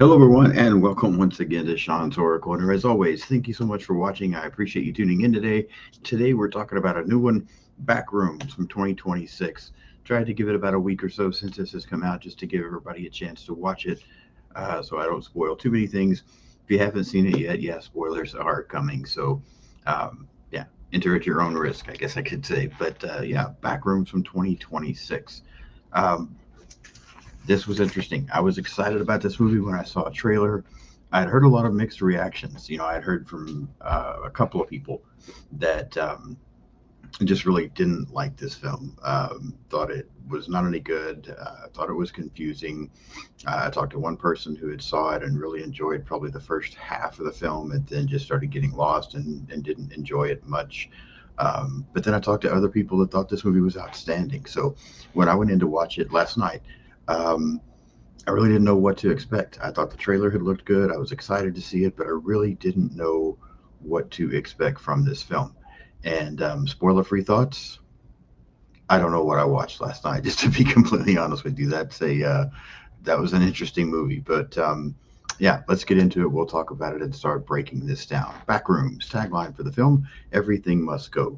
Hello, everyone, and welcome once again to Sean's Horror Corner. As always, thank you so much for watching. I appreciate you tuning in today. Today, we're talking about a new one, Backrooms from 2026. Tried to give it about a week or so since this has come out, just to give everybody a chance to watch it, so I don't spoil too many things. If you haven't seen it yet, yeah, spoilers are coming. So, yeah, enter at your own risk, I guess I could say. But yeah, Backrooms from 2026. Um, this was interesting. I was excited about this movie when I saw a trailer. I'd heard a lot of mixed reactions. I'd heard from a couple of people that just really didn't like this film. Thought it was not any good. Thought it was confusing. I talked to one person who had saw it and really enjoyed probably the first half of the film, and then just started getting lost and didn't enjoy it much. But then I talked to other people that thought this movie was outstanding. So when I went in to watch it last night, um, I really didn't know what to expect. I thought the trailer had looked good. I was excited to see it, but I really didn't know what to expect from this film. And spoiler-free thoughts. I don't know what I watched last night. Just to be completely honest with you, that was an interesting movie. But yeah, let's get into it. We'll talk about it and start breaking this down. Backrooms tagline for the film: Everything must go.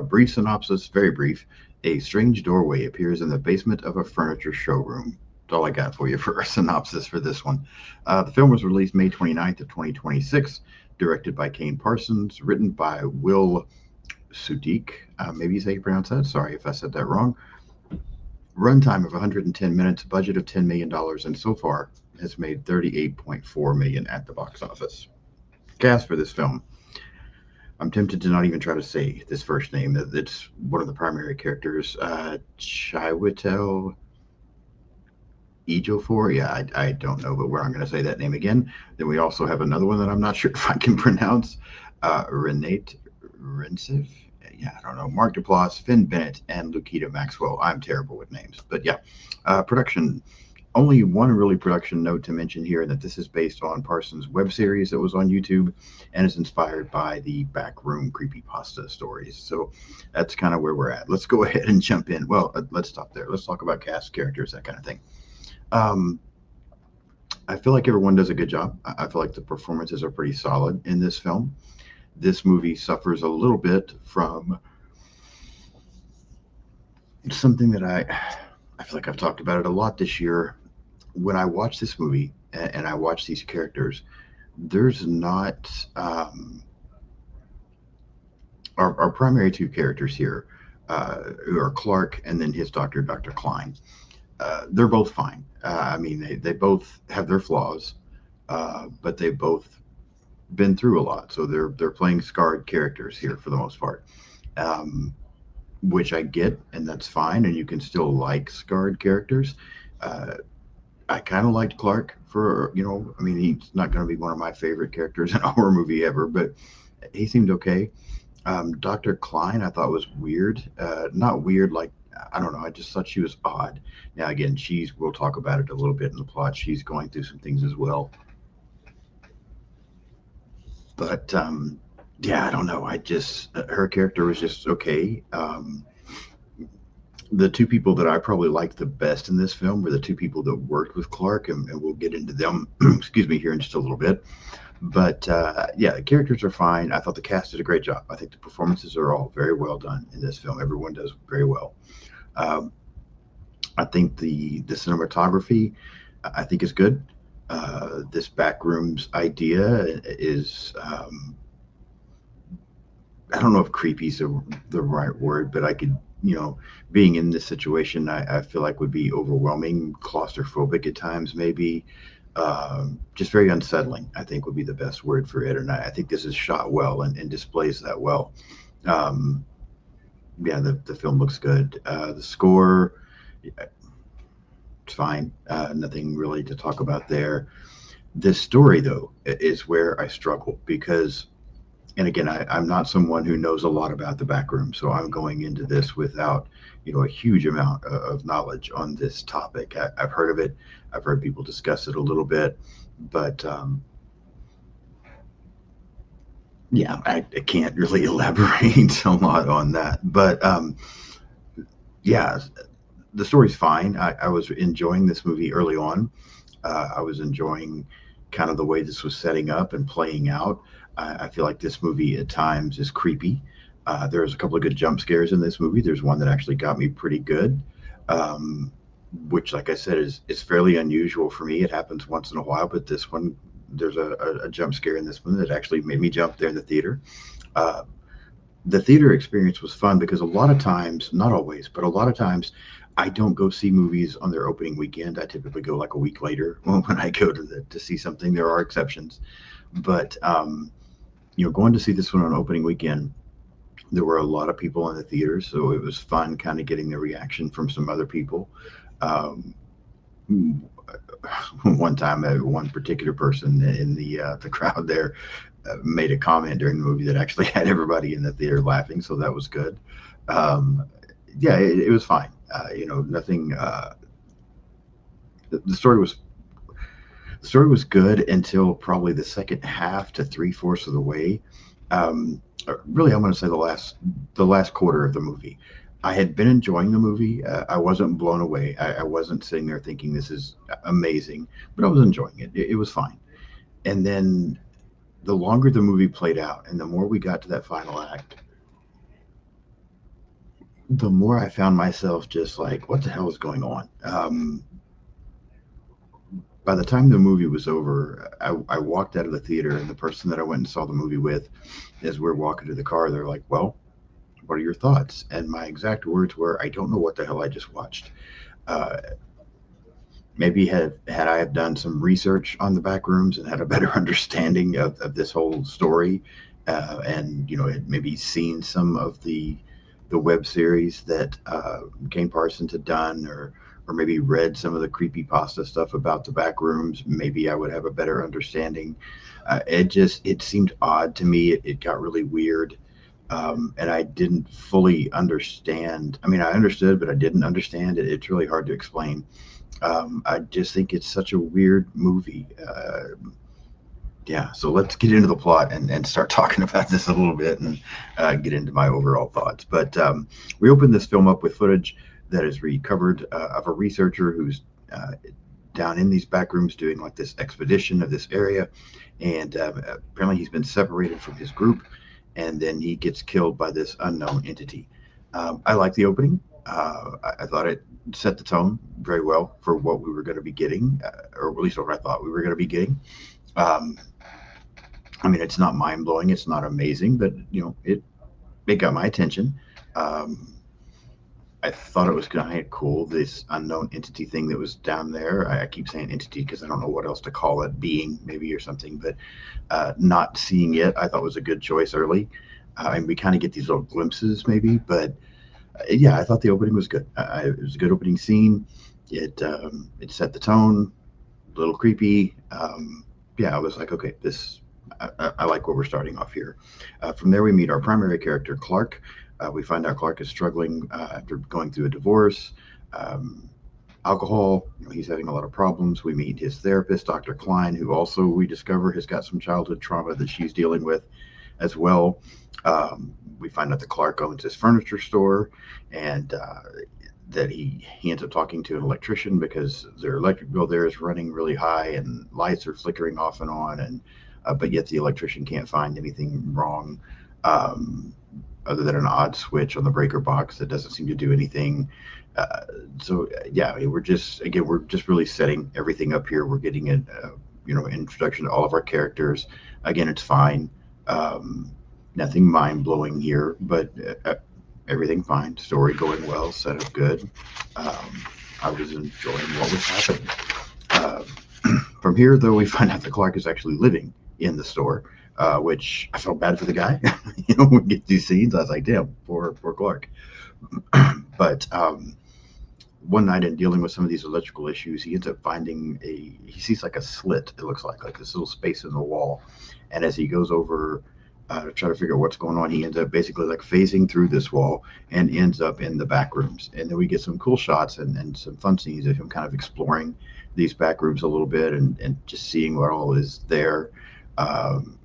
Brief synopsis, very brief. A strange doorway appears in the basement of a furniture showroom. That's all I got for you for a synopsis for this one. The film was released May 29th of 2026, directed by Kane Parsons, written by Will Sudik. Maybe is how you pronounce that. Sorry if I said that wrong. Runtime of 110 minutes, budget of $10 million, and so far has made 38.4 million at the box office. Cast for this film. I'm tempted to not even try to say this first name. It's one of the primary characters, Chiwetel Ejiofor. Yeah, I don't know, but we're not going to say that name again. Then we also have another one that I'm not sure if I can pronounce, Renate Rensiv. Yeah, I don't know. Mark Duplass, Finn Bennett, and Lukita Maxwell. I'm terrible with names, but yeah. Production. Only one really production note to mention here, that this is based on Parsons' web series that was on YouTube and is inspired by the Backroom creepypasta stories. So that's kind of where we're at. Let's go ahead and jump in. Well, let's stop there. Let's talk about cast, characters, that kind of thing. Um, I feel like everyone does a good job. I feel like the performances are pretty solid in this film. This movie suffers a little bit from something that I feel like I've talked about it a lot this year. When I watch this movie and I watch these characters, there's not our primary two characters here, who are Clark and then his doctor, Dr. Klein. They're both fine. I mean, they both have their flaws, but they've both been through a lot, so they're playing scarred characters here for the most part, um, which I get, and that's fine. And you can still like scarred characters. Uh, I kind of liked Clark for, I mean, he's not going to be one of my favorite characters in a horror movie ever, but he seemed okay. Dr. Klein, I thought was weird. Not weird, like, I don't know. I just thought she was odd. Now, again, we'll talk about it a little bit in the plot. She's going through some things as well. But yeah, I don't know. Her character was just okay. The two people that I probably liked the best in this film were the two people that worked with Clark, and we'll get into them, excuse me, here in just a little bit. But yeah, the characters are fine. I thought the cast did a great job. I think the performances are all very well done in this film. Everyone does very well. Um, I think the cinematography, I think, is good. This Backrooms idea is, I don't know if creepy is the right word, but I could, being in this situation, I feel like would be overwhelming, claustrophobic at times, maybe. Just very unsettling, I think, would be the best word for it. And I think this is shot well and displays that well. Um, yeah, the film looks good. The score, it's fine. Nothing really to talk about there. This story, though, is where I struggle because, and again, I'm not someone who knows a lot about the back room, so I'm going into this without, a huge amount of knowledge on this topic. I've heard of it. I've heard people discuss it a little bit, but yeah, I can't really elaborate a lot on that. But yeah, the story's fine. I was enjoying this movie early on. I was enjoying kind of the way this was setting up and playing out. I feel like this movie at times is creepy. There's a couple of good jump scares in this movie. There's one that actually got me pretty good, um, which, like I said, is fairly unusual for me. It happens once in a while, but this one, there's a jump scare in this one that actually made me jump there in the theater. Uh, the theater experience was fun because a lot of times, not always, but a lot of times, I don't go see movies on their opening weekend. I typically go like a week later when I go to see something. There are exceptions, but going to see this one on opening weekend, there were a lot of people in the theater, so it was fun kind of getting the reaction from some other people. Um, one time, one particular person in the crowd there made a comment during the movie that actually had everybody in the theater laughing, so that was good. Um, yeah, it was fine. Nothing. The story was good until probably the second half to three-fourths of the way. Really, I'm going to say the last quarter of the movie. I had been enjoying the movie. I wasn't blown away. I wasn't sitting there thinking this is amazing, but I was enjoying it. It was fine. And then the longer the movie played out, and the more we got to that final act, the more I found myself just like, what the hell is going on? By the time the movie was over, I walked out of the theater, and the person that I went and saw the movie with, as we're walking to the car, they're like, "Well, what are your thoughts?" And my exact words were, "I don't know what the hell I just watched." Uh, Maybe had I have done some research on the back rooms and had a better understanding of this whole story, and had maybe seen some of the web series that Kane Parsons had done, or maybe read some of the creepy pasta stuff about the back rooms, maybe I would have a better understanding. It seemed odd to me. It got really weird. And I didn't fully understand. I mean, I understood, but I didn't understand it. It's really hard to explain. I just think it's such a weird movie. Yeah, so let's get into the plot and start talking about this a little bit and get into my overall thoughts. But we open this film up with footage that is recovered of a researcher who's down in these back rooms doing like this expedition of this area. And apparently he's been separated from his group, and then he gets killed by this unknown entity. I like the opening. I thought it set the tone very well for what we were going to be getting, or at least what I thought we were going to be getting. Um, I mean, it's not mind blowing, it's not amazing, but it got my attention. Um, I thought it was kind of cool, this unknown entity thing that was down there. I keep saying entity because I don't know what else to call it, being maybe or something. But not seeing it, I thought was a good choice early. And we kind of get these little glimpses, maybe, but yeah, I thought the opening was good. It was a good opening scene. It set the tone, a little creepy. Yeah, I was like, okay, I like where we're starting off here. From there, we meet our primary character, Clark. We find out Clark is struggling after going through a divorce, um, alcohol. He's having a lot of problems. We meet his therapist, Dr. Klein, who also we discover has got some childhood trauma that she's dealing with as well. We find out that Clark owns his furniture store, and that he ends up talking to an electrician because their electric bill there is running really high and lights are flickering off and on, and but yet the electrician can't find anything wrong, um, other than an odd switch on the breaker box that doesn't seem to do anything. So yeah, we're just really setting everything up here. We're getting an introduction to all of our characters. Again, it's fine. Um, Nothing mind blowing here, but everything fine. Story going well, setup good. Um, I was enjoying what was happening. Uh, from here, though, we find out that Clark is actually living in the store, which I felt bad for the guy. When we get these scenes, I was like, damn, poor Clark. But one night in dealing with some of these electrical issues, he ends up finding he sees like a slit, it looks like this little space in the wall. And as he goes over to try to figure out what's going on, he ends up basically like phasing through this wall and ends up in the back rooms. And then we get some cool shots and some fun scenes of him kind of exploring these back rooms a little bit and just seeing what all is there.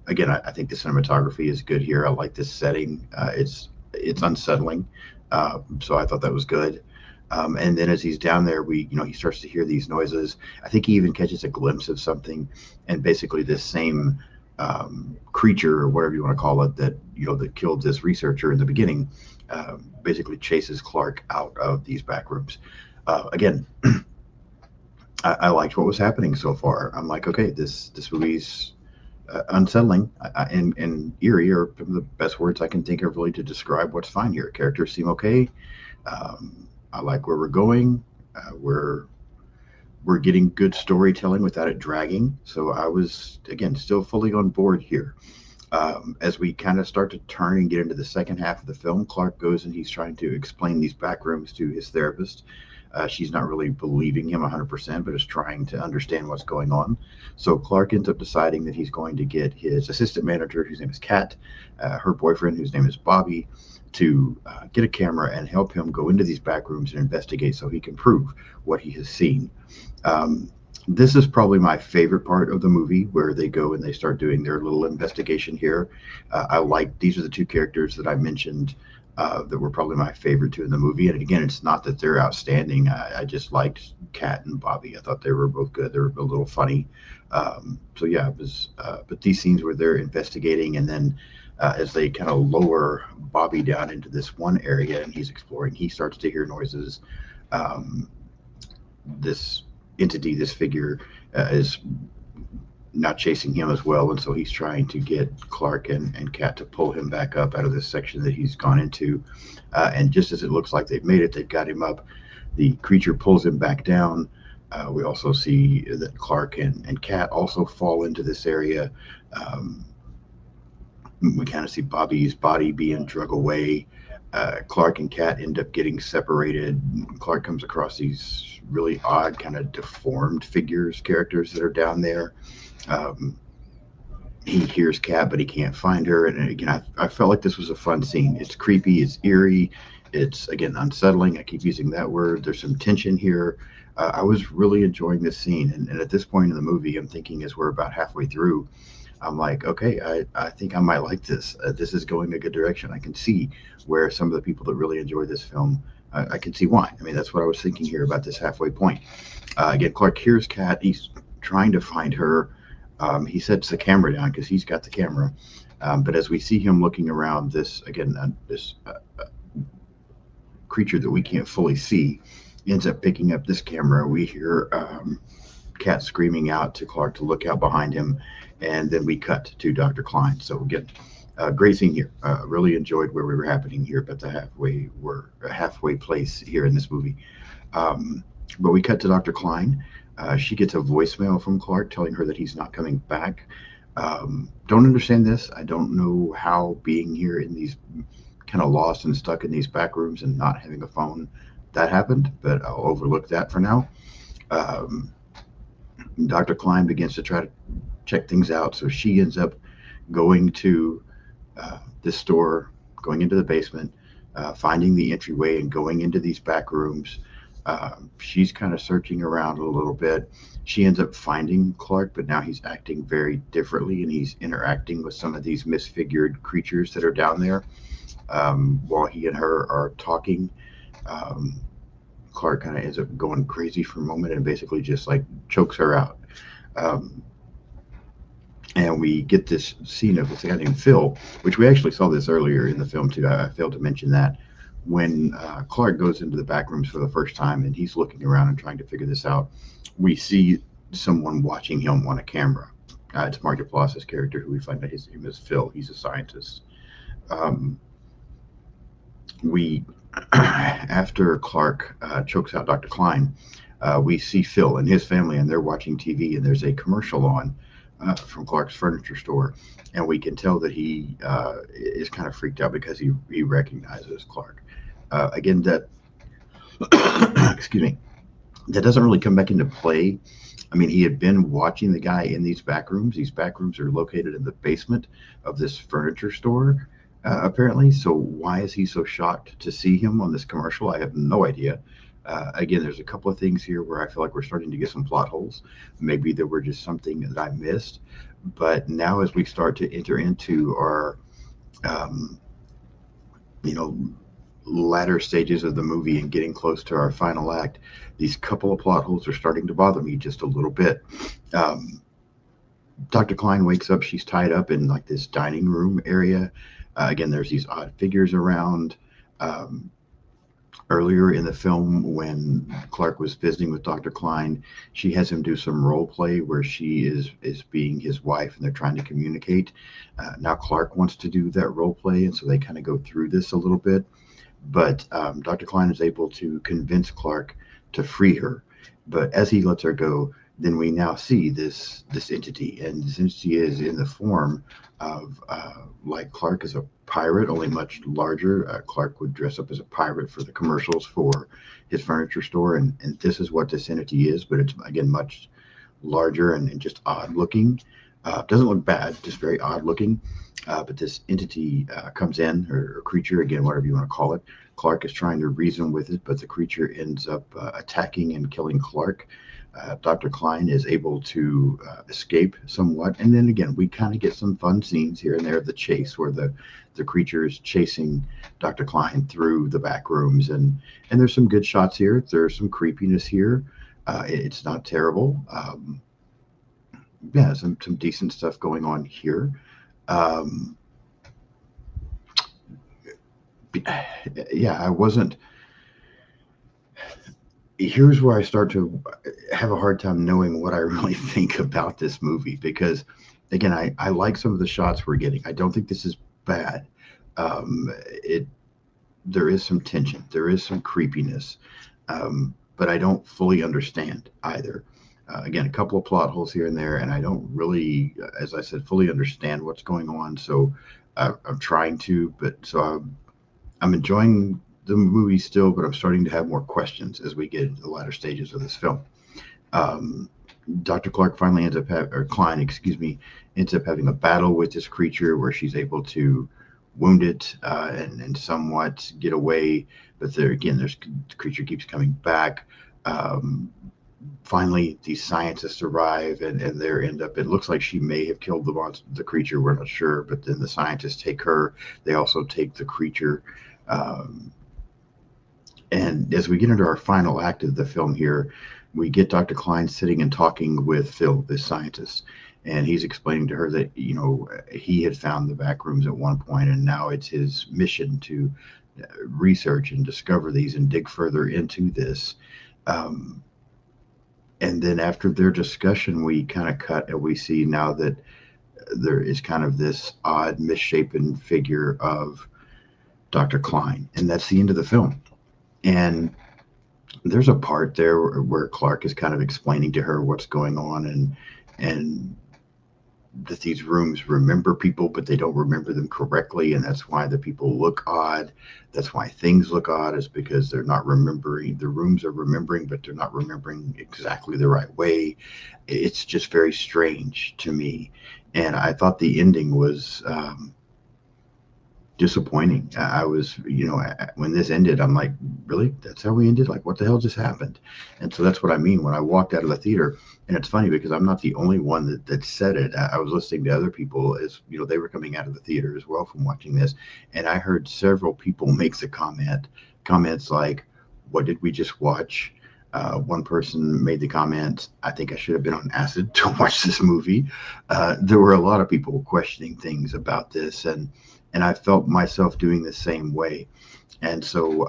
Again, I think the cinematography is good here. I like this setting. It's unsettling. So I thought that was good. And then as he's down there, he starts to hear these noises. I think he even catches a glimpse of something, and basically this same creature or whatever you want to call it that killed this researcher in the beginning, basically chases Clark out of these back rooms. Again, I liked what was happening so far. I'm like, okay, this movie's unsettling and eerie are some of the best words I can think of really to describe what's fine here. Characters seem okay. I like where we're going. We're getting good storytelling without it dragging. So I was again still fully on board here. As we kind of start to turn and get into the second half of the film, Clark goes and he's trying to explain these back rooms to his therapist. She's not really believing him 100%, but is trying to understand what's going on. So Clark ends up deciding that he's going to get his assistant manager, whose name is Kat, her boyfriend, whose name is Bobby, to get a camera and help him go into these back rooms and investigate so he can prove what he has seen. This is probably my favorite part of the movie, where they go and they start doing their little investigation here. I like these are the two characters that I mentioned that were probably my favorite two in the movie. And again, it's not that they're outstanding. I just liked Kat and Bobby. I thought they were both good. They were a little funny. So yeah, it was. But these scenes where they're investigating, and then as they kind of lower Bobby down into this one area and he's exploring, he starts to hear noises. This entity, this figure, is not chasing him as well, and so he's trying to get Clark and Kat to pull him back up out of this section that he's gone into. And just as it looks like they've made it, they've got him up. The creature pulls him back down. We also see that Clark and Kat also fall into this area. We kind of see Bobby's body being drug away. Clark and Kat end up getting separated. Clark comes across these really odd, kind of deformed characters that are down there. He hears Kat, but he can't find her. And again, I felt like this was a fun scene. It's creepy, it's eerie, it's again unsettling. I keep using that word. There's some tension here. I was really enjoying this scene. And at this point in the movie, I'm thinking as we're about halfway through, I'm like, okay, I think I might like this. This is going a good direction. I can see where some of the people that really enjoy this film, I can see why. I mean, that's what I was thinking here about this halfway point. Again, Clark hears Kat. He's trying to find her. He sets the camera down because he's got the camera. But as we see him looking around this, again, this creature that we can't fully see, ends up picking up this camera. We hear Kat screaming out to Clark to look out behind him. And then we cut to Dr. Klein. So again, great scene here. Really enjoyed where we were happening here, but we're a halfway place here in this movie. But we cut to Dr. Klein. She gets a voicemail from Clark telling her that he's not coming back. Don't understand this. I don't know how being here in these kind of lost and stuck in these back rooms and not having a phone that happened, but I'll overlook that for now. Dr. Klein begins to try to check things out. So she ends up going to this store, going into the basement, finding the entryway and going into these back rooms. She's kind of searching around a little bit. She ends up finding Clark, but now he's acting very differently and he's interacting with some of these misfigured creatures that are down there. While he and her are talking, Clark kind of ends up going crazy for a moment and basically just like chokes her out. And we get this scene of this guy named Phil, which we actually saw this earlier in the film too. I failed to mention that. When Clark goes into the back rooms for the first time and he's looking around and trying to figure this out, we see someone watching him on a camera. It's Mark Duplass's character, who we find out his name is Phil. He's a scientist. After Clark chokes out Dr. Klein, we see Phil and his family, and they're watching TV, and there's a commercial on from Clark's furniture store, and we can tell that he is kind of freaked out because he recognizes Clark. Again, that excuse me, that doesn't really come back into play. I mean, he had been watching the guy in these back rooms. These back rooms are located in the basement of this furniture store, apparently. So why is he so shocked to see him on this commercial? I have no idea. Again, there's a couple of things here where I feel like we're starting to get some plot holes. Maybe there were just something that I missed. But now as we start to enter into our, latter stages of the movie and getting close to our final act, these couple of plot holes are starting to bother me just a little bit. Um, Dr. Klein wakes up. She's tied up in like this dining room area. Again, there's these odd figures around. Um, Earlier in the film, when Clark was visiting with Dr. Klein, she has him do some role play where she is being his wife, and they're trying to communicate. Now Clark wants to do that role play, and so they kind of go through this a little bit. But Dr. Klein is able to convince Clark to free her. But as he lets her go, then we now see this entity, and this entity is in the form of like Clark is a pirate, only much larger. Clark would dress up as a pirate for the commercials for his furniture store, and this is what this entity is. But it's again much larger and just odd looking. Doesn't look bad, just very odd looking. But this entity comes in, or creature, again, whatever you want to call it. Clark is trying to reason with it, but the creature ends up attacking and killing Clark. Dr. Klein is able to escape somewhat. And then again, we kind of get some fun scenes here and there of the chase where the creature is chasing Dr. Klein through the back rooms. And there's some good shots here. There's some creepiness here. It's not terrible. Yeah, some decent stuff going on here. Um, yeah, I wasn't. Here's where I start to have a hard time knowing what I really think about this movie because, again, I like some of the shots we're getting. I don't think this is bad. It There is some tension, there is some creepiness, but I don't fully understand either. Again, a couple of plot holes here and there, and I don't really, as I said, fully understand what's going on. So I'm trying to, but so I'm enjoying the movie still, but I'm starting to have more questions as we get into the latter stages of this film. Um, Dr. Clark finally ends up, or Klein, excuse me, ends up having a battle with this creature where she's able to wound it and somewhat get away. But there again, the creature keeps coming back. Um, Finally, these scientists arrive and they end up. It looks like she may have killed the creature. We're not sure, but then the scientists take her. They also take the creature. Um, and as we get into our final act of the film here, we get Dr. Klein sitting and talking with Phil, this scientist, and he's explaining to her that he had found the back rooms at one point, and now it's his mission to research and discover these and dig further into this. Um, and then after their discussion, we kind of cut and we see now that there is kind of this odd, misshapen figure of Dr. Klein, and that's the end of the film. And there's a part there where Clark is kind of explaining to her what's going on and that these rooms remember people, but they don't remember them correctly, and that's why the people look odd. That's why things look odd, is because they're not remembering. The rooms are remembering, but they're not remembering exactly the right way. It's just very strange to me, and I thought the ending was disappointing. I was, when this ended, I'm like, really? That's how we ended? Like, what the hell just happened? And so that's what I mean when I walked out of the theater. And it's funny because I'm not the only one that said it. I was listening to other people as, they were coming out of the theater as well from watching this. And I heard several people make the comments like, what did we just watch? One person made the comment, I think I should have been on acid to watch this movie. There were a lot of people questioning things about this, and I felt myself doing the same way. And so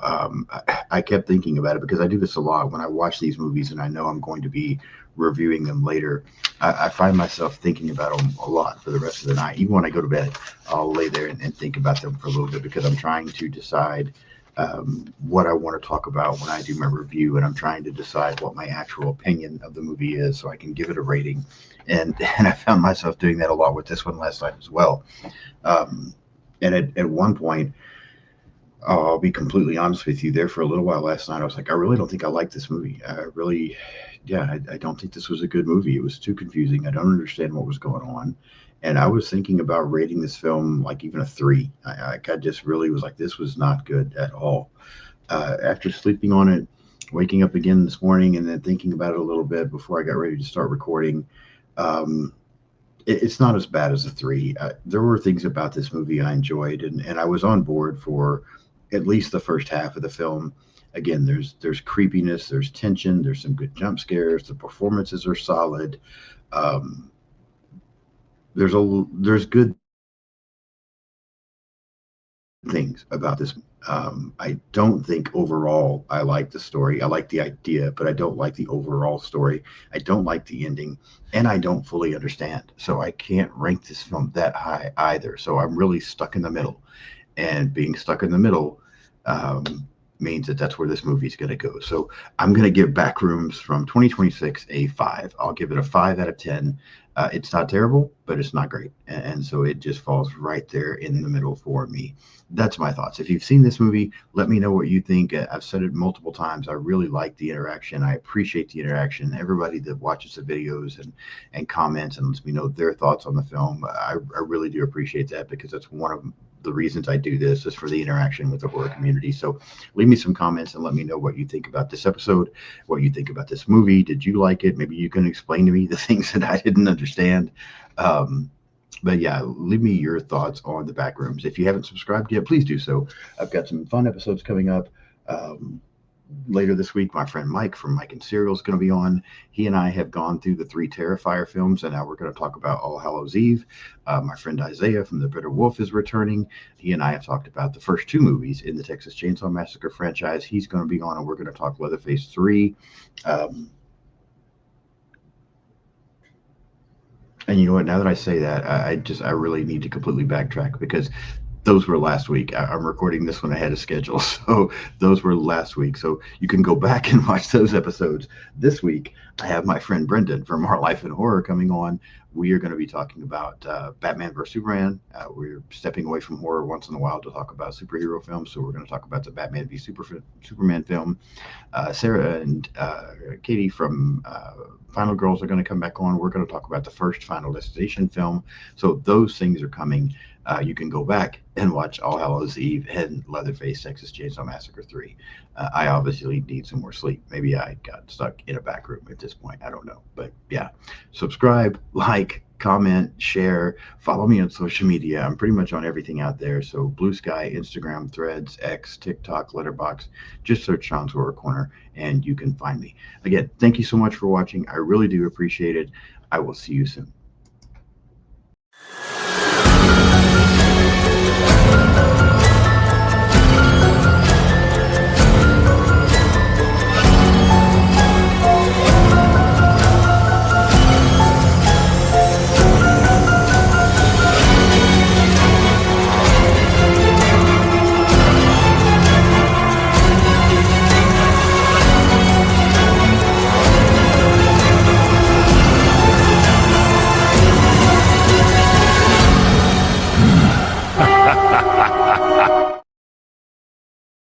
I kept thinking about it because I do this a lot when I watch these movies and I know I'm going to be reviewing them later. I find myself thinking about them a lot for the rest of the night. Even when I go to bed, I'll lay there and think about them for a little bit because I'm trying to decide what I want to talk about when I do my review, and I'm trying to decide what my actual opinion of the movie is so I can give it a rating. And I found myself doing that a lot with this one last night as well. And at one point, I'll be completely honest with you, there for a little while last night, I was like, I really don't think I like this movie. I don't think this was a good movie. It was too confusing. I don't understand what was going on. And I was thinking about rating this film like even a 3. I just really was like, this was not good at all. After sleeping on it, waking up again this morning, and then thinking about it a little bit before I got ready to start recording, it's not as bad as a 3. There were things about this movie I enjoyed, and I was on board for at least the first half of the film. Again, there's creepiness, there's tension, there's some good jump scares. The performances are solid. Um, there's good things about this. I don't think overall I like the story. I like the idea, but I don't like the overall story. I don't like the ending, and I don't fully understand. So I can't rank this film that high either. So I'm really stuck in the middle, and being stuck in the middle means that that's where this movie is going to go. So I'm going to give Backrooms from 2026 a 5. I'll give it a 5 out of 10. It's not terrible, but it's not great. And so it just falls right there in the middle for me. That's my thoughts. If you've seen this movie, let me know what you think. I've said it multiple times. I really like the interaction. I appreciate the interaction. Everybody that watches the videos and comments and lets me know their thoughts on the film, I really do appreciate that, because that's one of the reasons I do this, is for the interaction with the horror community. So leave me some comments and let me know what you think about this episode, what you think about this movie. Did you like it? Maybe you can explain to me the things that I didn't understand. But yeah, leave me your thoughts on the Backrooms. If you haven't subscribed yet, please do so. I've got some fun episodes coming up. Later this week, my friend Mike from Mike and Serial is going to be on. He and I have gone through the 3 Terrifier films, and now we're going to talk about All Hallows Eve. My friend Isaiah from The Bitter Wolf is returning. He and I have talked about the first 2 movies in the Texas Chainsaw Massacre franchise. He's going to be on, and we're going to talk Leatherface 3. And you know what? Now that I say that, I really need to completely backtrack, because those were last week. I'm recording this one ahead of schedule, so those were last week. So you can go back and watch those episodes. This week, I have my friend Brendan from Our Life in Horror coming on. We are going to be talking about Batman vs. Superman. We're stepping away from horror once in a while to talk about superhero films, so we're going to talk about the Batman v Superman film. Sarah and Katie from Final Girls are going to come back on. We're going to talk about the first Final Destination film. So those things are coming. You can go back and watch All Hallows Eve and Leatherface Texas Chainsaw Massacre 3. I obviously need some more sleep. Maybe I got stuck in a back room at this point. I don't know. But yeah, subscribe, like, comment, share, follow me on social media. I'm pretty much on everything out there. So Blue Sky, Instagram, Threads, X, TikTok, Letterboxd. Just search Sean's Horror Corner and you can find me. Again, thank you so much for watching. I really do appreciate it. I will see you soon.